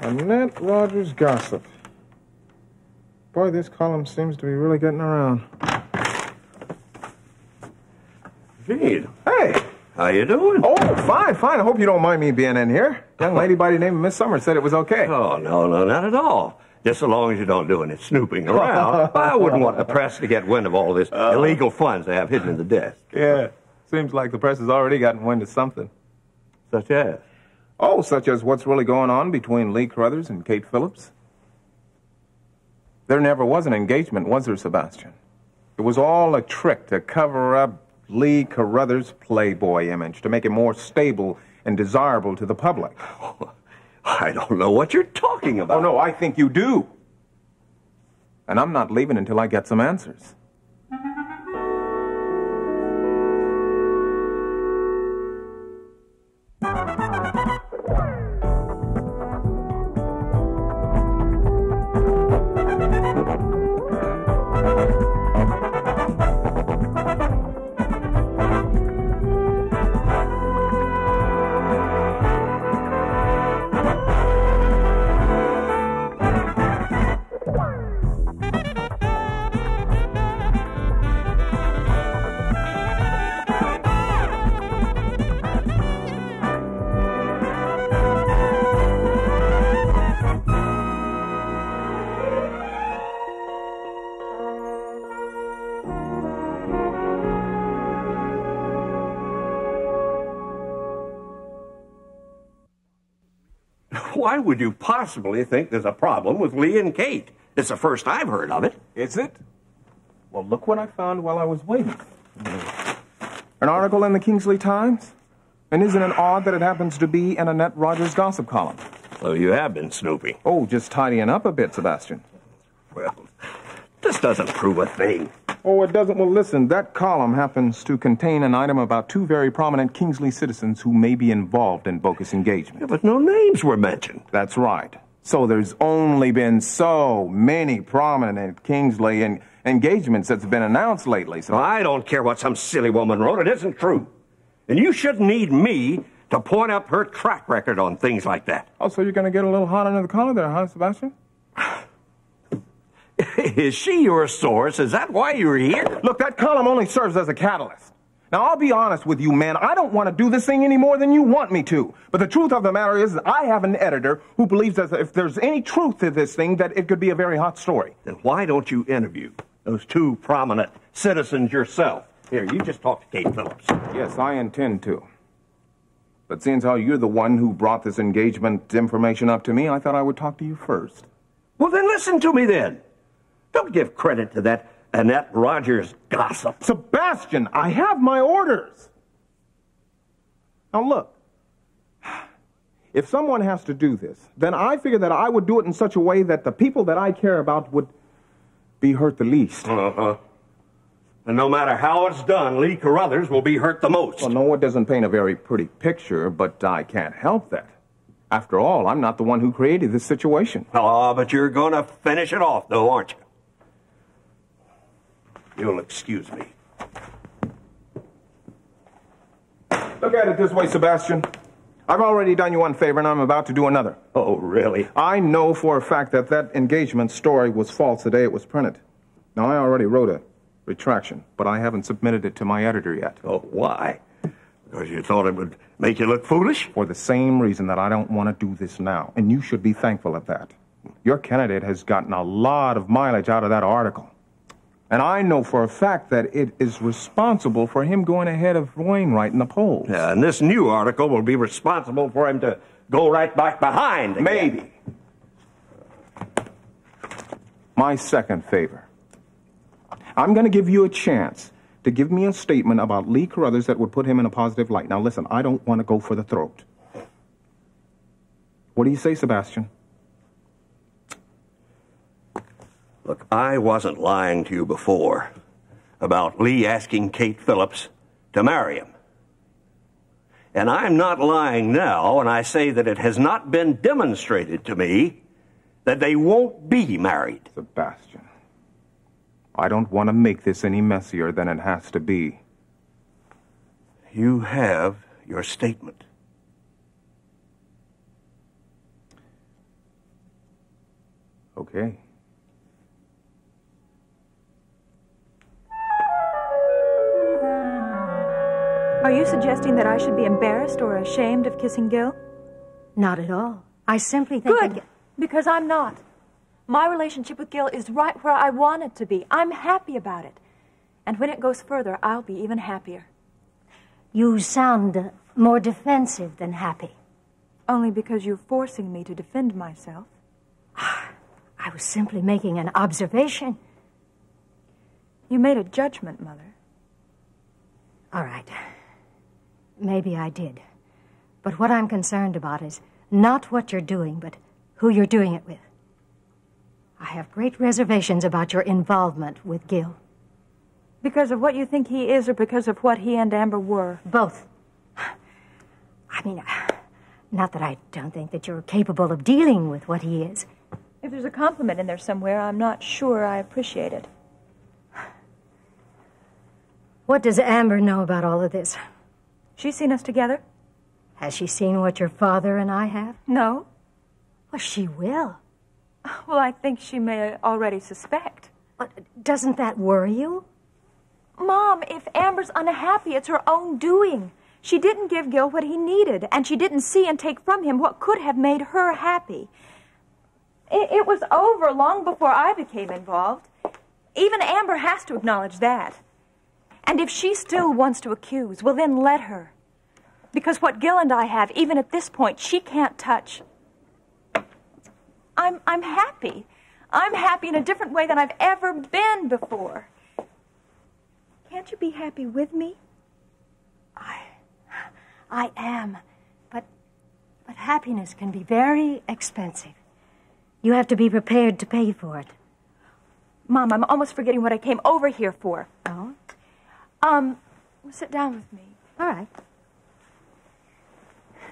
Annette Rogers gossip. Boy, this column seems to be really getting around. Gene. Hey! How you doing? Oh, fine. I hope you don't mind me being in here. Young lady by the name of Miss Summers said it was okay. Oh, no, not at all. Just so long as you don't do any snooping around. I wouldn't want the press to get wind of all this illegal funds they have hidden in the desk. Yeah, seems like the press has already gotten wind of something. Such as? Oh, such as what's really going on between Lee Carruthers and Kate Phillips. There never was an engagement, was there, Sebastian? It was all a trick to cover up Lee Carruthers' playboy image, to make him more stable and desirable to the public. I don't know what you're talking about. Oh, no, I think you do. And I'm not leaving until I get some answers. Why would you possibly think there's a problem with Lee and Kate? It's the first I've heard of it. Is it? Well, look what I found while I was waiting. An article in the Kingsley Times? And isn't it odd that it happens to be in Annette Rogers' gossip column? So you have been snooping. Oh, just tidying up a bit, Sebastian. Well, this doesn't prove a thing. Oh, it doesn't? Well, listen, that column happens to contain an item about two very prominent Kingsley citizens who may be involved in bogus engagement. Yeah, but no names were mentioned. That's right. So there's only been so many prominent Kingsley engagements that's been announced lately. So Well, I don't care what some silly woman wrote. It isn't true. And you shouldn't need me to point up her track record on things like that. Oh, so you're going to get a little hot under the collar there, huh, Sebastian? Is she your source? Is that why you're here? Look, that column only serves as a catalyst. Now, I'll be honest with you, man. I don't want to do this thing any more than you want me to. But the truth of the matter is that I have an editor who believes that if there's any truth to this thing, that it could be a very hot story. Then why don't you interview those two prominent citizens yourself? Here, you just talk to Kate Phillips. Yes, I intend to. But seeing as how you're the one who brought this engagement information up to me, I thought I would talk to you first. Well, then listen to me then. Don't give credit to that Annette Rogers gossip. Sebastian, I have my orders. Now look, if someone has to do this, then I figure that I would do it in such a way that the people that I care about would be hurt the least. Uh-huh. And no matter how it's done, Lee Carruthers will be hurt the most. Well, no, it doesn't paint a very pretty picture, but I can't help that. After all, I'm not the one who created this situation. Oh, but you're going to finish it off, though, aren't you? You'll excuse me. Look at it this way, Sebastian. I've already done you one favor, and I'm about to do another. Oh, really? I know for a fact that that engagement story was false the day it was printed. Now, I already wrote a retraction, but I haven't submitted it to my editor yet. Oh, why? Because you thought it would make you look foolish? For the same reason that I don't want to do this now, and you should be thankful of that. Your candidate has gotten a lot of mileage out of that article. And I know for a fact that it is responsible for him going ahead of Wainwright in the polls. Yeah, and this new article will be responsible for him to go right back behind again. Maybe. My second favor. I'm going to give you a chance to give me a statement about Lee Carruthers that would put him in a positive light. Now, listen, I don't want to go for the throat. What do you say, Sebastian? Look, I wasn't lying to you before about Lee asking Kate Phillips to marry him. And I'm not lying now when I say that it has not been demonstrated to me that they won't be married. Sebastian, I don't want to make this any messier than it has to be. You have your statement. Okay. Are you suggesting that I should be embarrassed or ashamed of kissing Gil? Not at all. I simply think Good, because I'm not. My relationship with Gil is right where I want it to be. I'm happy about it. And when it goes further, I'll be even happier. You sound more defensive than happy. Only because you're forcing me to defend myself. I was simply making an observation. You made a judgment, Mother. All right. Maybe I did. But what I'm concerned about is not what you're doing, but who you're doing it with. I have great reservations about your involvement with Gil. Because of what you think he is or because of what he and Amber were? Both. I mean, not that I don't think that you're capable of dealing with what he is. If there's a compliment in there somewhere, I'm not sure I appreciate it. What does Amber know about all of this? She's seen us together? Has she seen what your father and I have? No. Well, she will. Well, I think she may already suspect. But doesn't that worry you? Mom, if Amber's unhappy, it's her own doing. She didn't give Gil what he needed, and she didn't see and take from him what could have made her happy. It was over long before I became involved. Even Amber has to acknowledge that. And if she still wants to accuse, well, then let her. Because what Gil and I have, even at this point, she can't touch. I'm happy. I'm happy in a different way than I've ever been before. Can't you be happy with me? I am. But happiness can be very expensive. You have to be prepared to pay for it. Mom, I'm almost forgetting what I came over here for. Oh? Sit down with me. All right.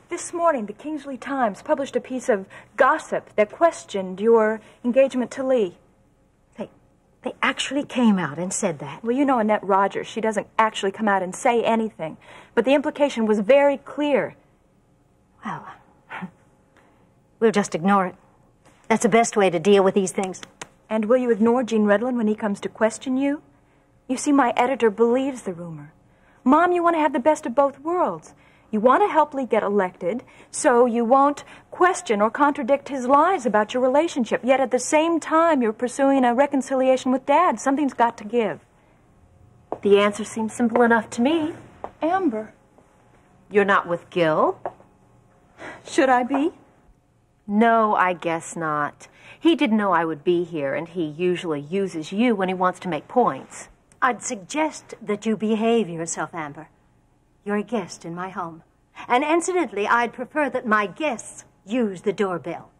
This morning, the Kingsley Times published a piece of gossip that questioned your engagement to Lee. They actually came out and said that. Well, you know Annette Rogers. She doesn't actually come out and say anything. But the implication was very clear. Well, we'll just ignore it. That's the best way to deal with these things. And will you ignore Gene Redlin when he comes to question you? You see, my editor believes the rumor. Mom, you want to have the best of both worlds. You want to help Lee get elected, so you won't question or contradict his lies about your relationship. Yet at the same time, you're pursuing a reconciliation with Dad. Something's got to give. The answer seems simple enough to me. Amber. You're not with Gil? Should I be? No, I guess not. He didn't know I would be here, and he usually uses you when he wants to make points. I'd suggest that you behave yourself, Amber. You're a guest in my home. And incidentally, I'd prefer that my guests use the doorbell.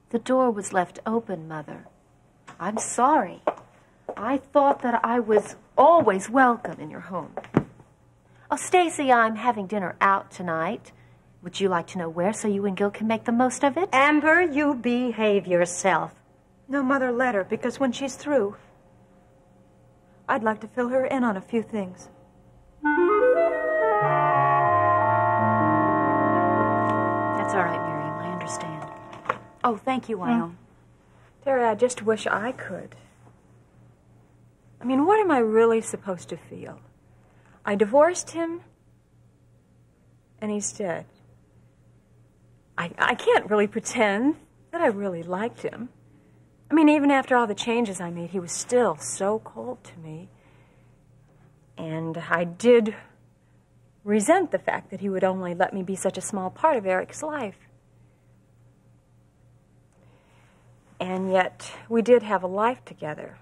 The door was left open, Mother. I'm sorry. I thought that I was always welcome in your home. Oh, Stacy, I'm having dinner out tonight. Would you like to know where so you and Gil can make the most of it? Amber, you behave yourself. No, Mother, let her, because when she's through, I'd like to fill her in on a few things. That's all right, Miriam. I understand. Oh, thank you, Wyone. Terry, I just wish I could. I mean, what am I really supposed to feel? I divorced him, and he's dead. I can't really pretend that I really liked him. I mean, even after all the changes I made, he was still so cold to me. And I did resent the fact that he would only let me be such a small part of Eric's life. And yet, we did have a life together.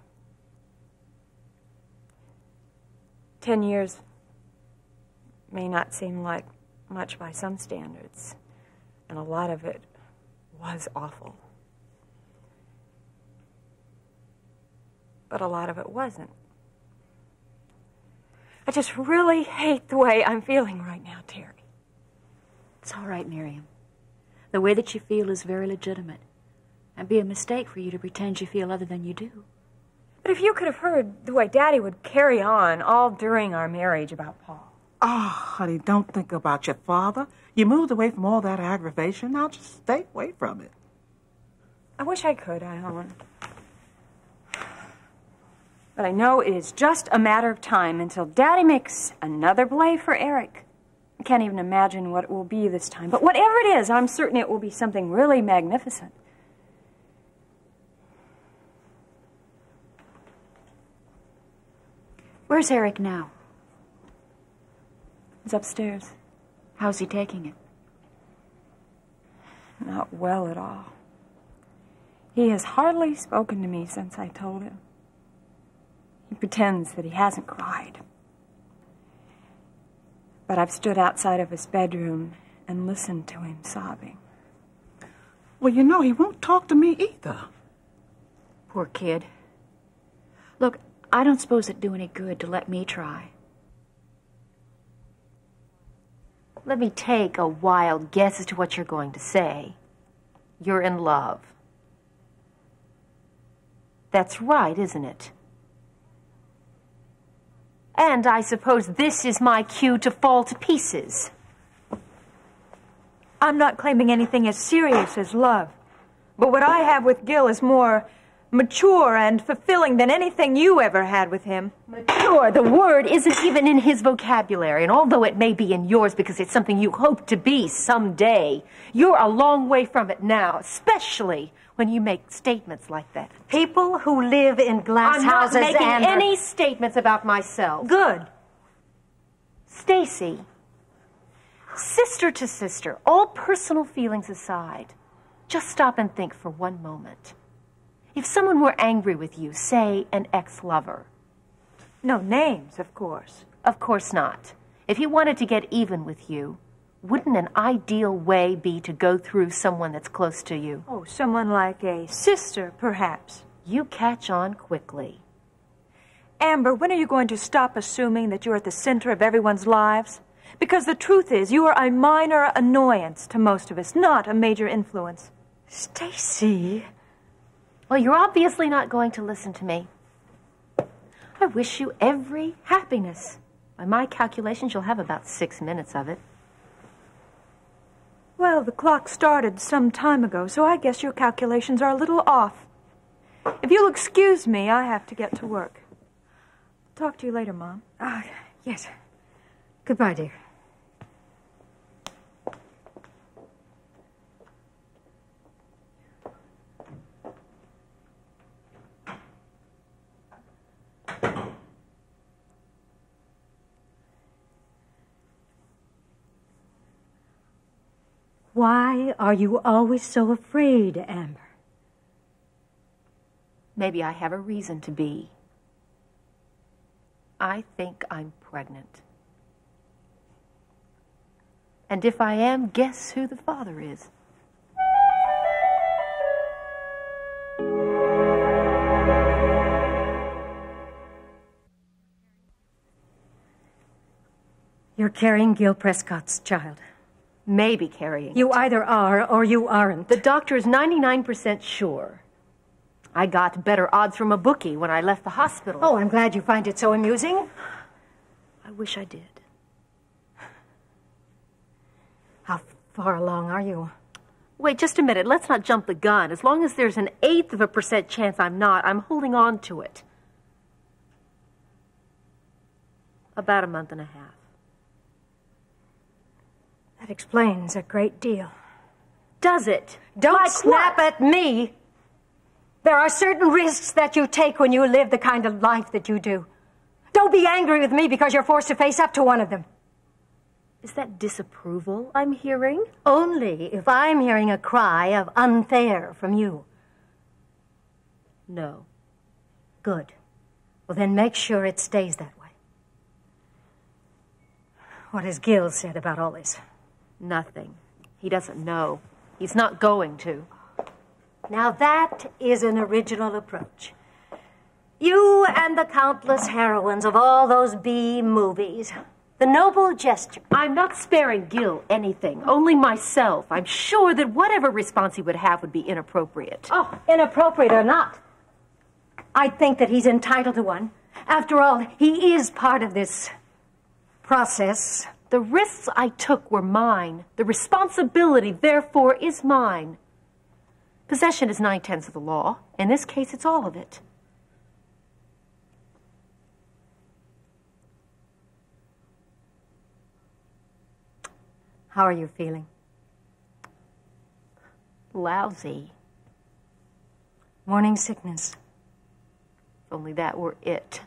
10 years may not seem like much by some standards, and a lot of it was awful. But a lot of it wasn't. I just really hate the way I'm feeling right now, Terry. It's all right, Miriam. The way that you feel is very legitimate. It'd be a mistake for you to pretend you feel other than you do. But if you could have heard the way Daddy would carry on all during our marriage about Paul. Oh, honey, don't think about your father. You moved away from all that aggravation. Now just stay away from it. I wish I could, Helen. But I know it is just a matter of time until Daddy makes another play for Eric. I can't even imagine what it will be this time. But whatever it is, I'm certain it will be something really magnificent. Where's Eric now? He's upstairs. How's he taking it? Not well at all. He has hardly spoken to me since I told him. He pretends that he hasn't cried. But I've stood outside of his bedroom and listened to him sobbing. Well, you know, he won't talk to me either. Poor kid. Look, I don't suppose it'd do any good to let me try. Let me take a wild guess as to what you're going to say. You're in love. That's right, isn't it? And I suppose this is my cue to fall to pieces. I'm not claiming anything as serious as love. But what I have with Gil is more mature and fulfilling than anything you ever had with him. Mature, the word isn't even in his vocabulary, and although it may be in yours because it's something you hope to be someday, you're a long way from it now, especially when you make statements like that. People who live in glass houses I'm not making Amber. any statements about myself. Good. Stacy, sister to sister, all personal feelings aside, just stop and think for one moment. If someone were angry with you, say an ex-lover. No names, of course. Of course not. If he wanted to get even with you, wouldn't an ideal way be to go through someone that's close to you? Oh, someone like a sister, perhaps. You catch on quickly. Amber, when are you going to stop assuming that you're at the center of everyone's lives? Because the truth is, you are a minor annoyance to most of us, not a major influence. Stacy. Well, you're obviously not going to listen to me. I wish you every happiness. By my calculations, you'll have about 6 minutes of it. Well, the clock started some time ago, so I guess your calculations are a little off. If you'll excuse me, I have to get to work. Talk to you later, Mom. Yes. Goodbye, dear. Why are you always so afraid, Amber? Maybe I have a reason to be. I think I'm pregnant. And if I am, guess who the father is? You're carrying Gil Prescott's child. Maybe carrying You it. either are or you aren't. The doctor is 99% sure. I got better odds from a bookie when I left the hospital. Oh, I'm glad you find it so amusing. I wish I did. How far along are you? Wait, just a minute. Let's not jump the gun. As long as there's an 1/8% chance I'm not, I'm holding on to it. About a month and a half. That explains a great deal. Does it? Don't Like snap what? at me. There are certain risks that you take when you live the kind of life that you do. Don't be angry with me because you're forced to face up to one of them. Is that disapproval I'm hearing? Only if I'm hearing a cry of unfair from you. No. Good. Well, then make sure it stays that way. What has Gil said about all this? Nothing. He doesn't know. He's not going to. Now that is an original approach. You and the countless heroines of all those B movies. The noble gesture. I'm not sparing Gil anything, only myself. I'm sure that whatever response he would have would be inappropriate. Oh, inappropriate or not. I think that he's entitled to one. After all, he is part of this process. The risks I took were mine. The responsibility, therefore, is mine. Possession is 9/10 of the law. In this case, it's all of it. How are you feeling? Lousy. Morning sickness. If only that were it.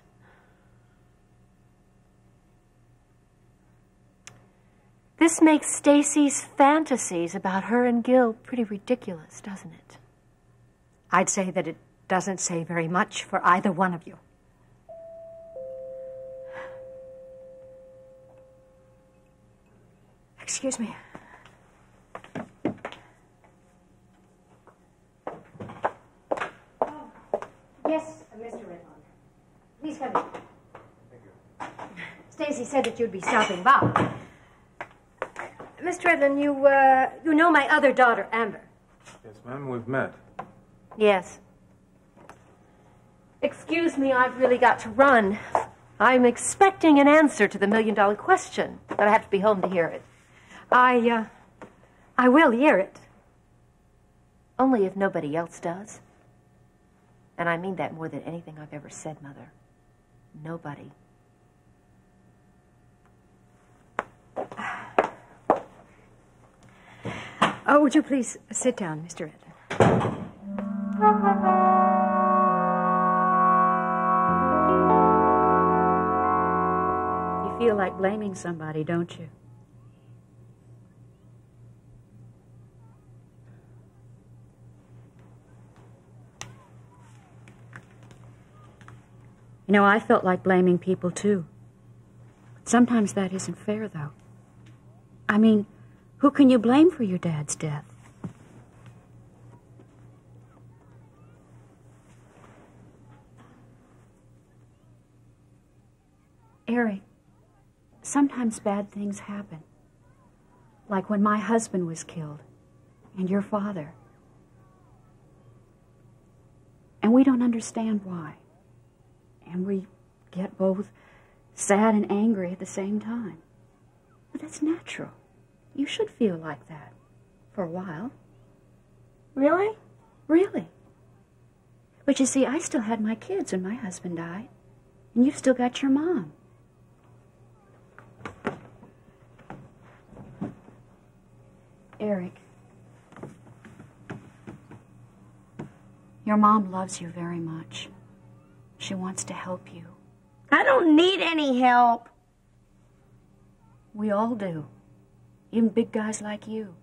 This makes Stacy's fantasies about her and Gil pretty ridiculous, doesn't it? I'd say that it doesn't say very much for either one of you. Excuse me. Oh, yes, Mr. Redmond. Please come in. Thank you. Stacy said that you'd be stopping by. Mr. Redland, you know my other daughter, Amber. Yes, ma'am, we've met. Yes. Excuse me, I've really got to run. I'm expecting an answer to the $1,000,000 question, but I have to be home to hear it. I will hear it. Only if nobody else does. And I mean that more than anything I've ever said, Mother. Nobody. Oh, would you please sit down, Mr. Redland? You feel like blaming somebody, don't you? You know, I felt like blaming people, too. Sometimes that isn't fair, though. I mean, who can you blame for your dad's death? Eric, sometimes bad things happen. Like when my husband was killed, and your father. And we don't understand why. And we get both sad and angry at the same time. But that's natural. You should feel like that for a while. Really? Really. But you see, I still had my kids when my husband died. And you've still got your mom. Eric, your mom loves you very much. She wants to help you. I don't need any help. We all do. Even big guys like you.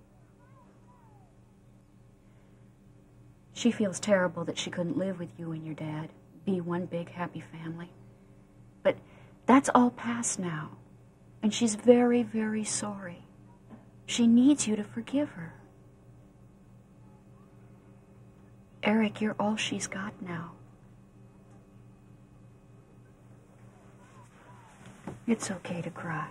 She feels terrible that she couldn't live with you and your dad, be one big happy family. But that's all past now. And she's very, very sorry. She needs you to forgive her. Eric, you're all she's got now. It's okay to cry.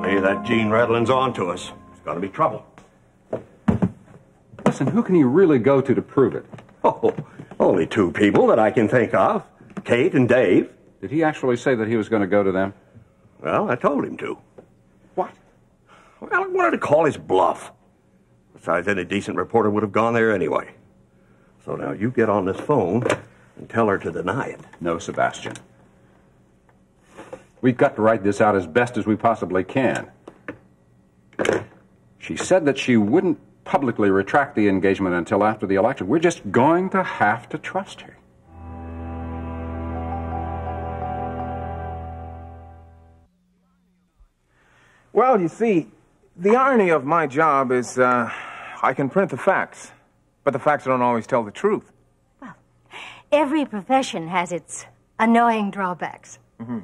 Hey, that Gene Redland's on to us. It's gonna be trouble. Listen, who can you really go to prove it? Oh, only two people that I can think of. Kate and Dave. Did he actually say that he was going to go to them? Well, I told him to. What? Well, I wanted to call his bluff. Besides, any decent reporter would have gone there anyway. So now you get on this phone and tell her to deny it. No, Sebastian. We've got to write this out as best as we possibly can. She said that she wouldn't publicly retract the engagement until after the election. We're just going to have to trust her. Well, you see, the irony of my job is I can print the facts, but the facts don't always tell the truth. Well, every profession has its annoying drawbacks. Mm-hmm.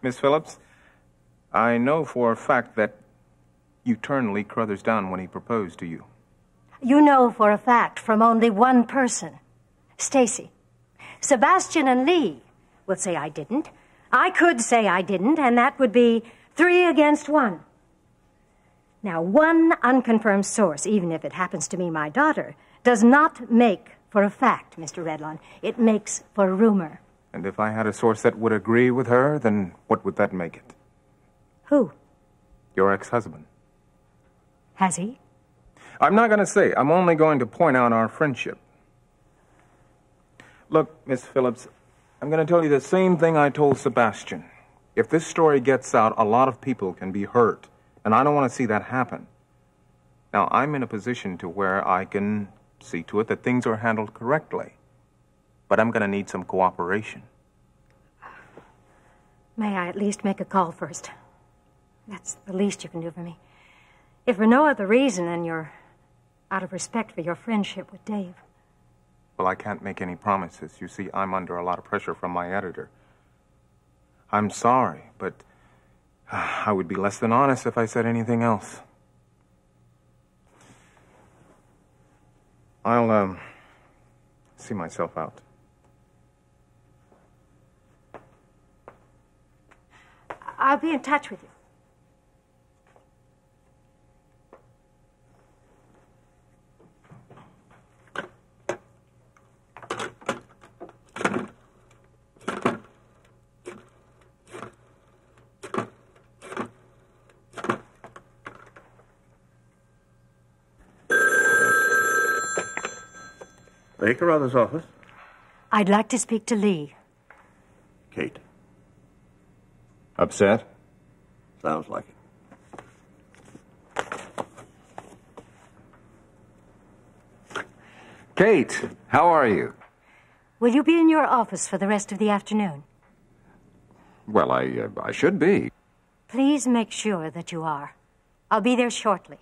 Miss Phillips, I know for a fact that you turned Lee Crothers down when he proposed to you. You know for a fact from only one person, Stacy. Sebastian and Lee will say I didn't. I could say I didn't, and that would be 3 against 1. Now, one unconfirmed source, even if it happens to be my daughter, does not make for a fact, Mr. Redlawn. It makes for rumor. And if I had a source that would agree with her, then what would that make it? Who? Your ex-husband. Has he? I'm not going to say. I'm only going to point out our friendship. Look, Miss Phillips, I'm going to tell you the same thing I told Sebastian. If this story gets out, a lot of people can be hurt, and I don't want to see that happen. Now, I'm in a position to where I can see to it that things are handled correctly. But I'm going to need some cooperation. May I at least make a call first? That's the least you can do for me. If for no other reason than you're out of respect for your friendship with Dave. Well, I can't make any promises. You see, I'm under a lot of pressure from my editor. I'm sorry, but I would be less than honest if I said anything else. I'll, see myself out. I'll be in touch with you. Baker Brothers' office. I'd like to speak to Lee. Kate. Upset? Sounds like it. Kate, how are you? Will you be in your office for the rest of the afternoon? Well, I should be. Please make sure that you are. I'll be there shortly.